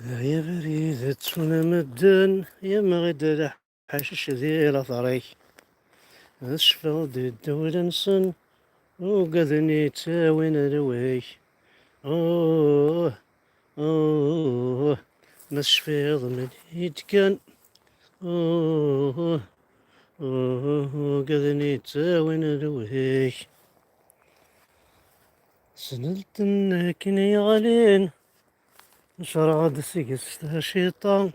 يا بريدة مدن يا مغد حشش ذي الأثري أشفى دي الدولة نسن وقذني تاوين روي أوه أوه نشفي من يتكن أوه أوه قذني تاوين روي سنلتن كني غالين شرع دسيقس شيطان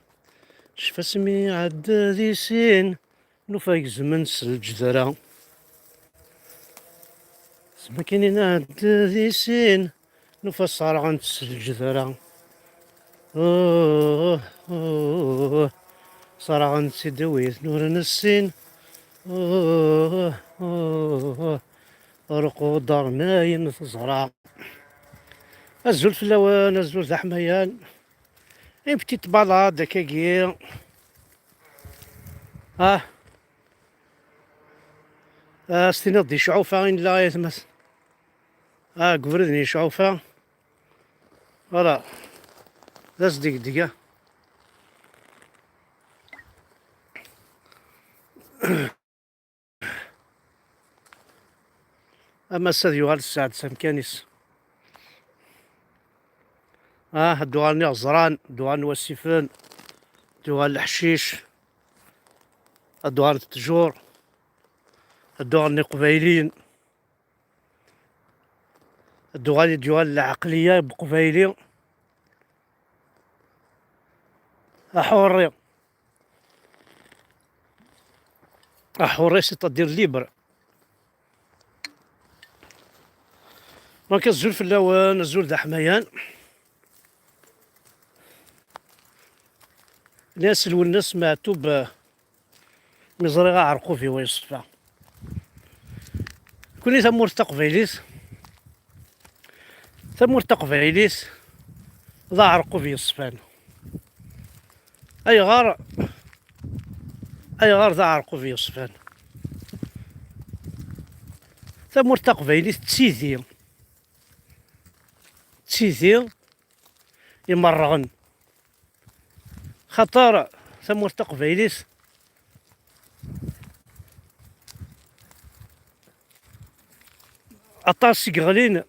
شفا سمي عدى ذي سين نفاق زمن سالجذرة سمكيني عدى ذي سين نفا صارعن سالجذرة أوه أوه صارعن سيدويت نور السين أوه أوه رقو دار ناين تزرع الزول في اللوان الزول ذا حميان بتيت بلاط دكاكي ستينا دي شعوفة غين لا يتمس قبردني شعوفة فوالا لا صديق دقيقة أما الساديو غال الساعة سامكانيس دوغالني غزران دوغالني والسيفان دوغال الحشيش دوغال التجور دوغالني قبايلين دوغالي ديوال العقلية بقبايلي أحوري أحوري سيتادير ليبر دونك الزول في اللوان الزول ذا حميان ناس الوناس معتوب مزرغة عرقو في ويصفى كوني ثمور تقبيليس ثمور تقبيليس ضا عرقو في الصفان أي غار ذا عرقو في الصفان ثمور تقبيليس تسيثي يمرغن خطر ثمور تقبيليس أطاسي غالين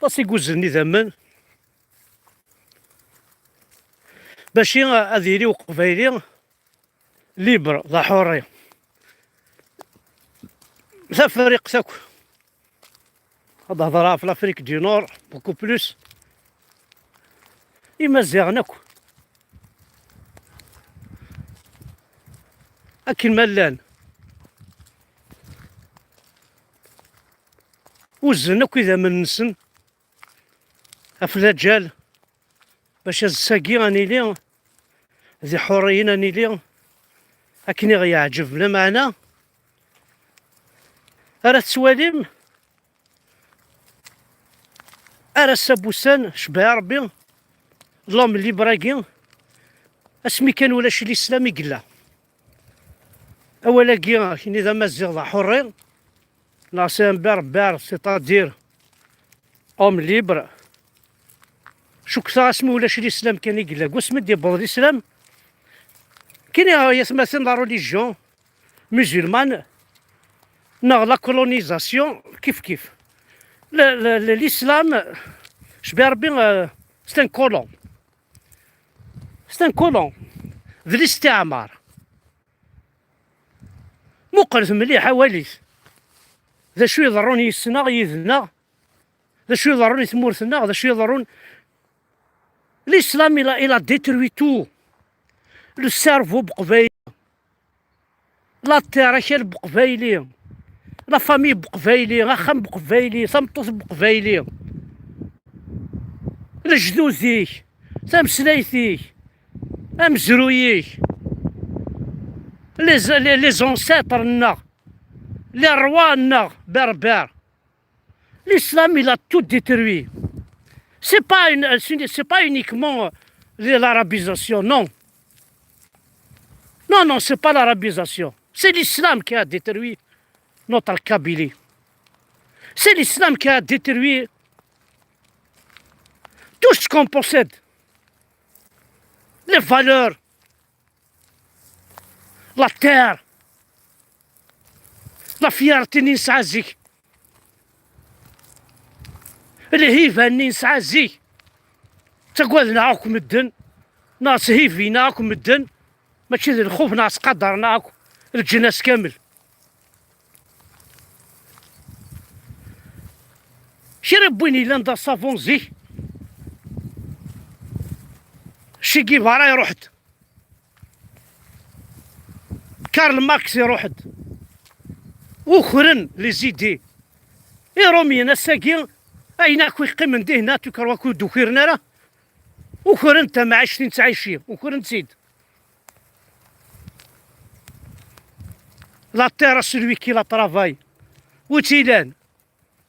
طاسي قوزني ثمن باشي أذيري وقبايلي ليبر ذا حوري ذا فريق تاكو هذا هضرها في لافريك دي نور بوكو بلوس يمازيغناكو أكل ملان وزناكو إذا من نسن أفلاجال باش الساقي راني لي ذي حوريين راني لي أكني غيعجبنا معنا أرا تسواليم أرا سابوسان شبه ربي اللهم اللي براكي اسمي كان ولا شي الإسلامي قلا أولا كي كني ذا مازيغ حرين لا سامبر بار سيتادير أوم ليبر شو كثا اسمي ولا شي الإسلام كان يقلا قسم دي بوض الإسلام كاين يسمى لا ريليجيون مسلمان نغ لا كولونيزاسيون كيف الإسلام شبه ربي ستان كولون ذي الاستعمار مقرث مليح واليس ذا شو يضرون يسنا يذنا ذا شو يضرون يثمورثنا ذا شو يضرون الإسلام إلى ديتروي تو لو سيرفو بقبايلي لا تيراكال بقبايلي لا فامي بقبايلي غاخم بقبايلي ثمطوط بقبايلي لجدوزيك تمسلايتيك امزرويك لي زونسيترنا لي روانا بربر l'islam il a tout détruit c'est pas uniquement l'arabisation non c'est pas l'arabisation c'est l'islam qui a détruit notre Kabylie c'est l'islam qui a détruit tout ce qu'on possède لي فالور، لا تير، لا فيارتي ني نسعى زيك، الهيفة ني نسعى زيك، تقول نعاك مدن، ناس هيفي نعاك مدن، ماشي ذي الخوف ناس قدر نعاك الجناس كامل. شي ربيني لاندا صافون زيك، شي كيفارا رحت، كارل ماركس رحت، وخرن لي زيدي روميين الساكين اين كوي يقيم من دهنا تكروا كو دوكيرنا راه وخرن تا ما عشتين تعيشين وخرن تزيد لا تيرا سلوي كي لا طرافاي وتيلان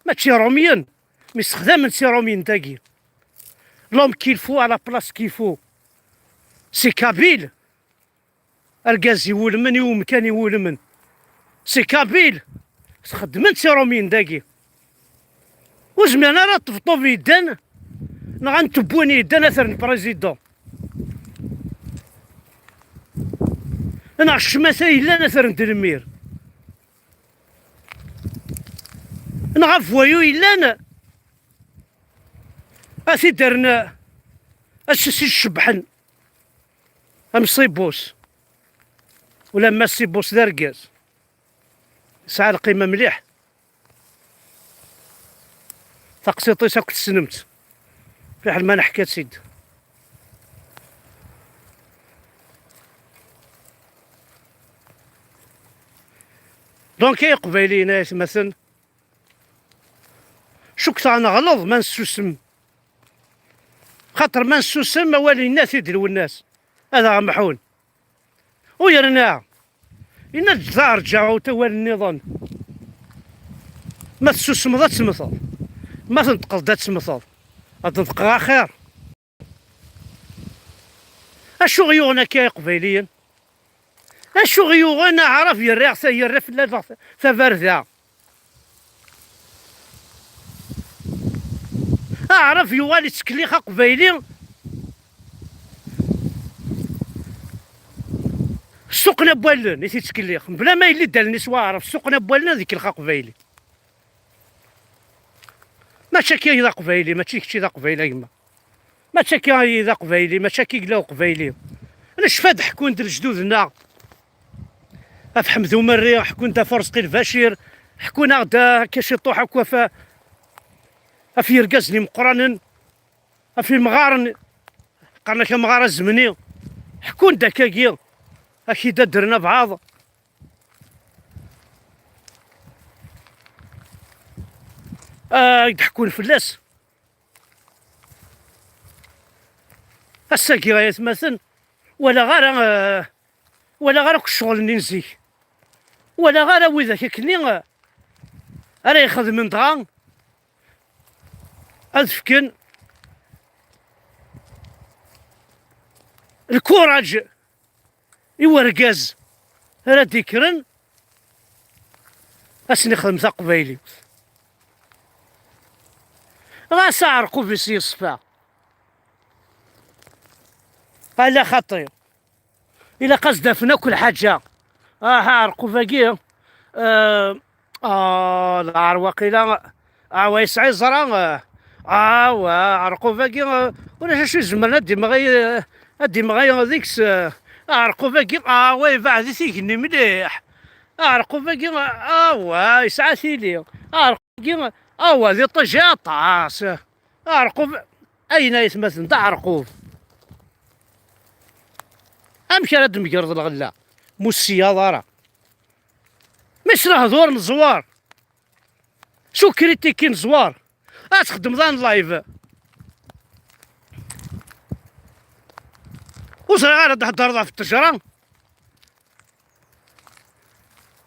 ماشي روميين مستخدم سي روميين تاكي لوم كيلفو على بلاص كيفو سي كابيل الغاز يولمن ومكان يولمن سي كابيل تخدم سي روميين داكي وزمان راه تفطو في يدان غنتبوني يدان اثر البريزيدون انا الشماسة الا اثر ندرمير انا غفوايو الا انا اثي درنا اسسي الشبحن ام صيبوس ولا ما صيبوس داركاز ساعة القيمة مليح تقسيطي ساك تسنمت في حال ما نحكات سيد دونك يا قبايلي ناس مثلا شكت انا غلط ما نسوسم خاطر ما نسوسم والي الناس يدلو الناس هذا محون ويرنا إن الجزار جاو توال النظام ما تسوسم ذات تمثل ما تنتقل ذات تمثل تنتقى خير اشو غيوغنا كاي قبيليا اشو غيوغنا عرف يريغ يرف لا فبرذا اعرف يوالي تكليخ قبيلي سوقنا بوالن يتي تكليخ بلا ما يلي دال النسوة عرف سوقنا بوالن ذيك الخا قبيلي ماشي كي ذا قبيلي ماشي كشي ذا قبيلي يما ماشي كي ذا قبيلي ماشي كي قلاو قبيلي انا شفاد حكون در جدودنا اف حمدو مري حكون دا فرسقي البشير حكون غدا كاشي طوح هكا في يرقزني مقرن في المغارن قرنا كمغار الزمني حكون داكاكيا اكي درنا بعض يضحكون فلاس الساكي غيتمثل ولا غير ولا غير الشغل ننزي ولا غير وذاك كني راه يخدم دغا أذفكن الكوراج يورقاز راه ديكرن اسني خدمت قبايلي غاسعرقو في سي الصفا على خطير إلا قصد فينا كل حاجة عرقو فاكي العرواق إلا ويسعي زرا عرقو فاكي ولا شي زمان ديما ديكس عرقو فاكي وي بعد تيكني مليح عرقو فاكي يسعى ثيلي عرقو فاكي ذي طجا طاس عرقو أين يتمثل دا عرقوف امشي راه مقرض الغلا موسيا ضارا مش راه هضور مزوار شو كريتيكين زوار تخدم ذان لايف وصرا غير تهضر في التجرة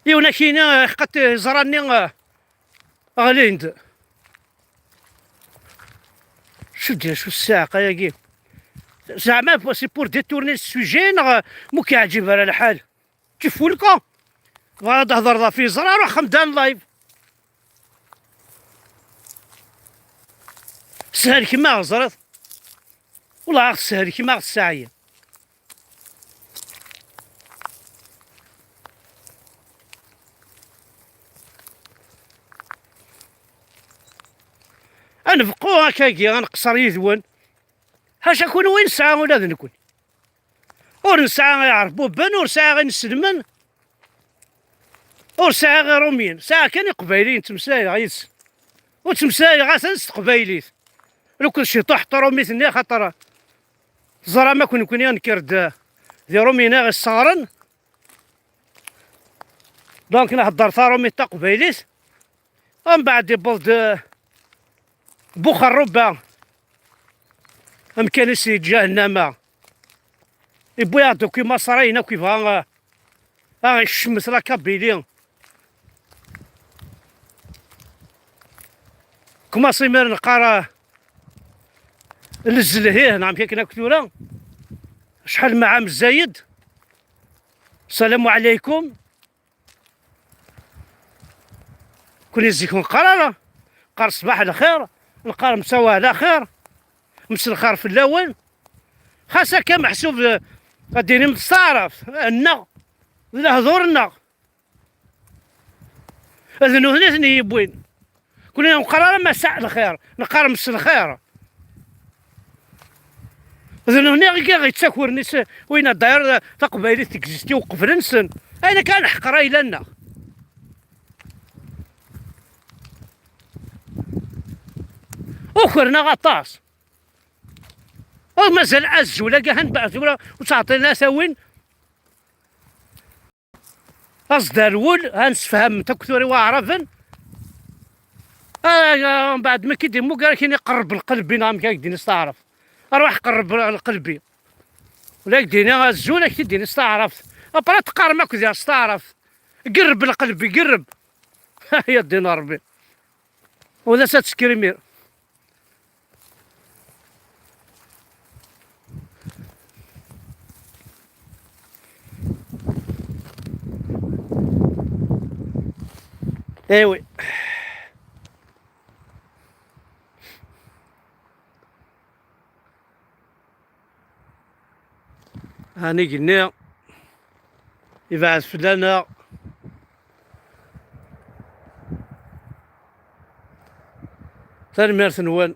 يونا كاينه خقت زراني غليند شو دير شو الساعة ياكي زعما سي بور ديتورني السوجي مو كيعجبها على الحال كيف ولكا بغا تهضر في زرا روح خمدان لايف سهل كيما غزرت والله سهل كيما الساعية غنفقو هكاكي غنقصر يذون، حاشا كون وين نسعى ولا نكون، ور نسعى غيعرف بوبان، ور نسعى غنسلمن، ور نسعى غير روميين، ساعة كان قبايليين تمساي غيس، وتمساي غاسنس قبايليت، لو كان شي طوح روميتني خاطر زرا ما كون ينكرد دي رومينا غير صغرن، دونك نهضر تا روميتا قبايليت، ومن بعد يبلد بوخربة أمكان سيد جهنم يبغي يعطو كيما صراينا كيف الشمس لا كابيلي كما صيمير نقرا الزلهيه نعم كنا كثورة شحال مع عام الزايد. السلام عليكم، كون يزيكم قرارة قار صباح على خير، نقار مساواه على خير، مس الخير في الاول، خاصة كان محسوب غاديني متصارف النا هضورنا اذنو هنا ثني يبوين كنا نقرر مساء الخير، نقار مس الخير اذنو هنا غيتساكورني وين داير تقبايلي تكزيستي وقفرنسن، انا كان حقرا الى لنا وخرنا غطاس ومازال عز ولا كاع هنبعث ولا وتعطينا ثوين أصدر الول هنسفهم تكثري واعرفن من بعد ما كيدير مو قال كاين يقرب القلب نعم كيدير نستعرف اروح قرب القلبي ولا يديني غزوله كيدير نستعرف ابرا تقار ماك ديال استعرف قرب القلب قرب يا دينا ربي ولا تسكريمير ايوي. هاني قلنا يبعث فلانا ثاني مارس نوان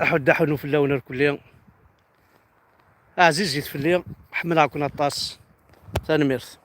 احد في اللون الكلية عزيز جيت في الليل حمل عكون الطاس ثاني مارس.